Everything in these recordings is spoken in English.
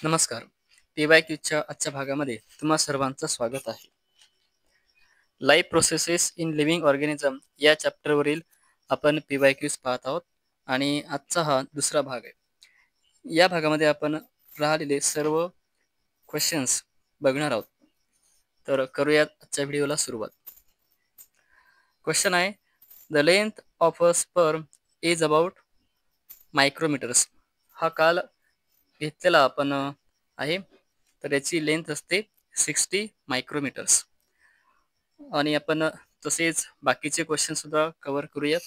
नमस्कार. PYQच्या आजच्या भागामध्ये तुम्हा सर्वांचं स्वागत आहे. Life processes in living organism या चॅप्टरवरील आपण PYQs पाहत आहोत आणि आजचा हा दुसरा भाग आहे. या भागामध्ये आपण राहिलेले सर्व क्वेश्चन्स बघणार आहोत. तर करूयात आजच्या व्हिडिओला सुरुवात. क्वेश्चन आहे, the length of a sperm is about micrometers. हा काल घेतलेला आपण आहे. तर याची लेंथ असते 60 मायक्रोमीटर्स. आणि आपण तसेच बाकीचे क्वेश्चन सुद्धा कव्हर करूयात.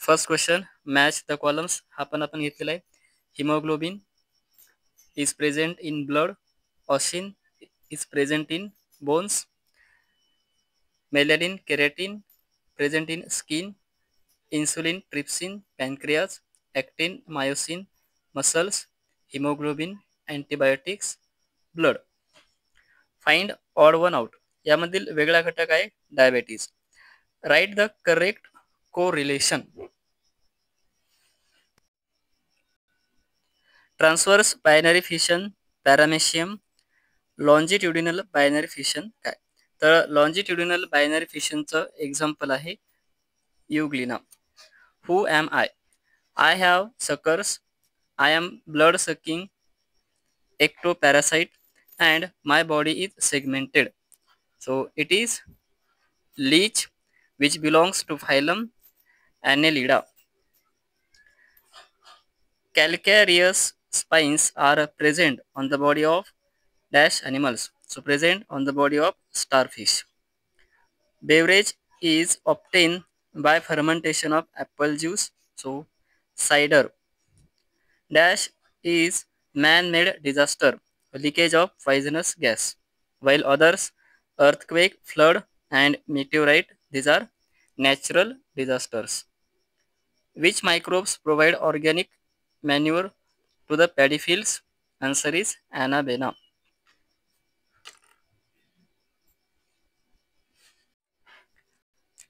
First question, match the columns. हा पण आपण घेतलेला आहे. Haemoglobin is present in blood. Ossein is present in bones. Melanin keratin present in skin. Insulin trypsin pancreas. Actin myosin muscles. Haemoglobin antibiotics blood. Find odd one out. यामधील वेगळा घटक आहे diabetes. Write the correct correlation. Transverse binary fission paramecium. Longitudinal binary fission काय? तर longitudinal binary फिशनचं example आहे euglena. Who am I? I have suckers. I am blood sucking ectoparacyte and my body is segmented. So it is leech which belongs to phylum Annelida. Calcareous spines are present on the body of dash animals. So present on the body of starfish. Beverage is obtained by fermentation of apple juice. So cider. Dash is man-made disaster, leakage of poisonous gas, while others, earthquake, flood, and meteorite, these are natural disasters. Which microbes provide organic manure to the paddy fields? Answer is Anabaena.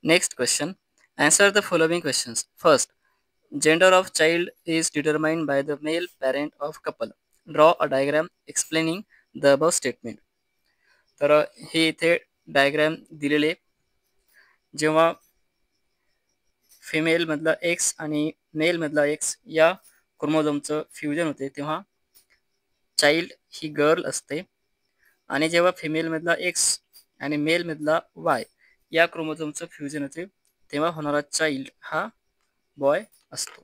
Next question. Answer the following questions. First, gender of child is determined by the male parent of couple. Draw a diagram explaining the above statement. तर हे इथे diagram दिलेले. जेव्हा फिमेलमधला x आणि मेलमधला x या क्रोमोझोमचं fusion होते तेव्हा child ही girl असते. आणि जेव्हा फिमेलमधला एक्स आणि मेलमधला वाय या क्रोमोझोमचं फ्युजन होते तेव्हा होणारा चाइल्ड हा बॉय असतो.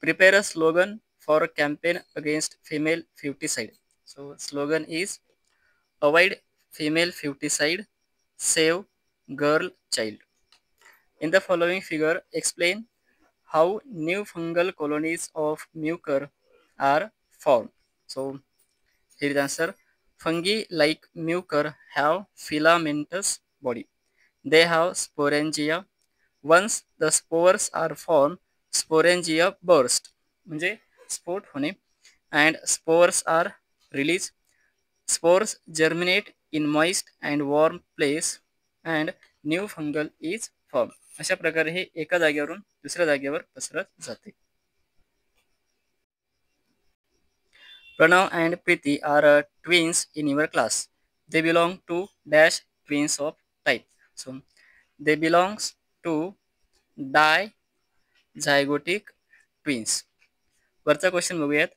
Prepare a slogan for a campaign against female feticide. So slogan is avoid female feticide, save girl child. In the following figure, explain how new fungal colonies of mucor are formed. So, here is the answer. Fungi like mucor have filamentous body. They have sporangia. Once the spores are formed, sporangia burst. म्हणजे स्फोट होणे. And spores are released. Spores germinate in moist and warm place and new fungal is formed. अशा प्रकारे हे एका जागेवरून दुसऱ्या जागेवर पसरत जाते. Pranav and Preeti are twins in your class. They belong to dash twins of type. So they belongs to dizygotic twins. वरचा question बघूयात.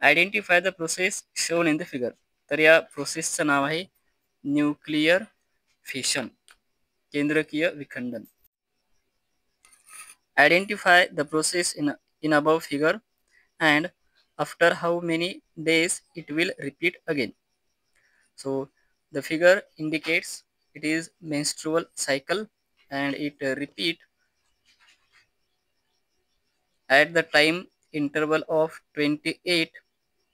Identify the process shown in the figure. तर या प्रोसेसचं नाव आहे न्यूक्लियर फिशन, केंद्रकीय विखंडन. Identify the process in above figure and after how many days it will repeat again. So the figure indicates it is menstrual cycle and it repeat at the time interval of 28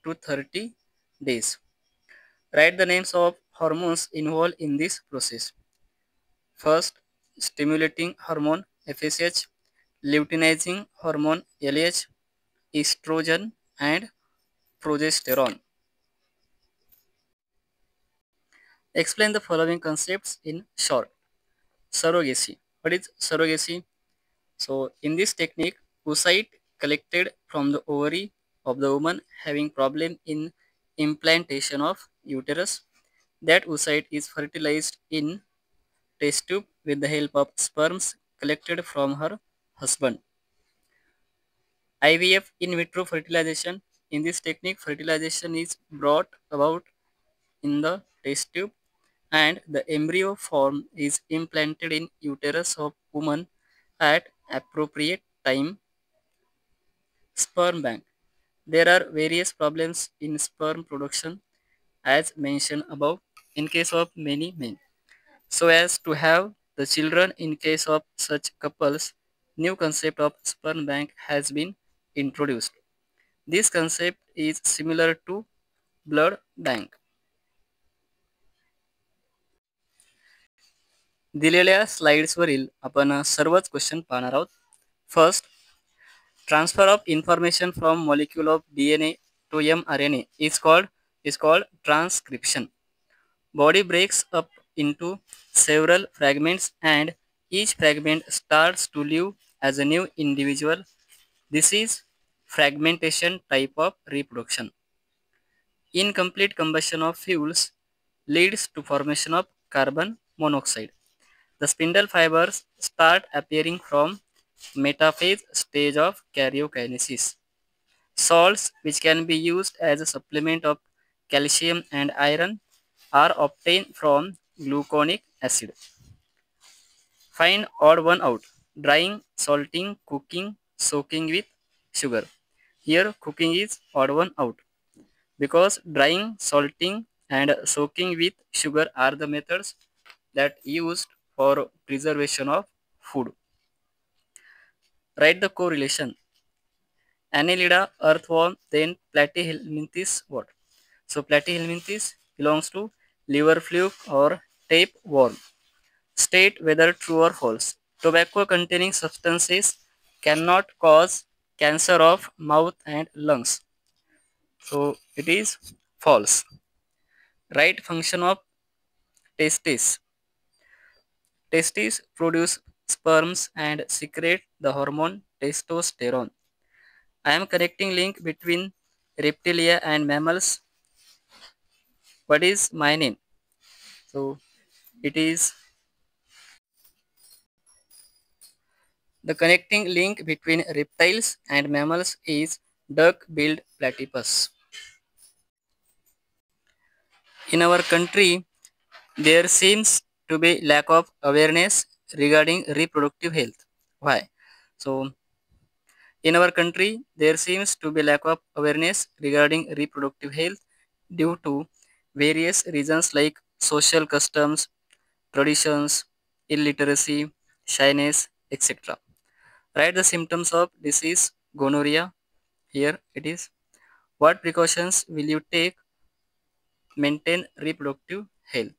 to 30 days. Write the names of hormones involved in this process. First, stimulating hormone FSH, luteinizing hormone LH, estrogen and progesterone. Explain the following concepts in short. Surrogacy. What is surrogacy? So in this technique, oocyte collected from the ovary of the woman having problem in implantation of uterus. That oocyte is fertilized in test tube with the help of sperms collected from her husband. IVF, in vitro fertilization. In this technique, fertilization is brought about in the test tube and the embryo form is implanted in uterus of woman at appropriate time. Sperm bank. There are various problems in sperm production as mentioned above in case of many men. So as to have the children in case of such couples, new concept of sperm bank has been introduced. This concept is similar to blood bank. दिलेल्या स्लाइड्सवरील आपण सर्वच question पाहणार आहोत. First, transfer of information from molecule of DNA to mRNA is called transcription. Body breaks up into several fragments and each fragment starts to live as a new individual. This is fragmentation type of reproduction. Incomplete combustion of fuels leads to formation of carbon monoxide. The spindle fibers start appearing from metaphase stage of karyokinesis. Salts, which can be used as a supplement of calcium and iron, are obtained from gluconic acid. Find odd one out. Drying, salting, cooking, soaking with sugar. Here cooking is odd one out because drying, salting and soaking with sugar are the methods that used for preservation of food. Write the correlation. Annelida, earthworm, then Platyhelminthes what? So Platyhelminthes belongs to liver fluke or tapeworm. State whether true or false. Tobacco containing substances cannot cause cancer of mouth and lungs. So it is false. Right function of testes. Testes produce sperms and secrete the hormone testosterone. I am connecting link between reptilia and mammals. What is my name? So it is the connecting link between reptiles and mammals is duck-billed platypus. In our country, there seems to be lack of awareness regarding reproductive health. Why? So in our country, there seems to be lack of awareness regarding reproductive health due to various reasons like social customs, traditions, illiteracy, shyness, etc. Write the symptoms of disease gonorrhea. Here it is. What precautions will you take maintain reproductive health?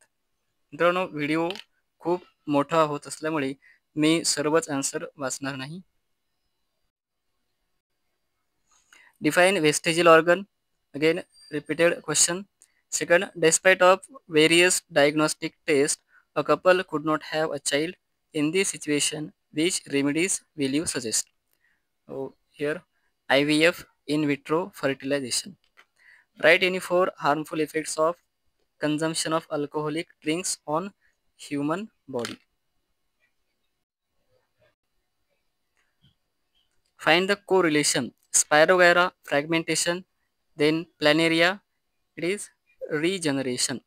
मित्रांनो, video खूप मोठा होत असल्यामुळे मी सर्वच answer वाचणार नाही. Define vestigial organ. Again, repeated question. Second, despite of various diagnostic tests, a couple could not have a child. In this situation, which remedies will you suggest? So here, IVF, in vitro fertilization. Write any four harmful effects of consumption of alcoholic drinks on human body. Find the correlation. Spirogyra fragmentation, then planaria, it is regeneration.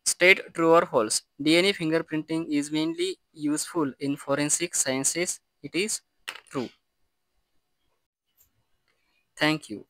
State true or false. DNA fingerprinting is mainly useful in forensic sciences. It is true. Thank you.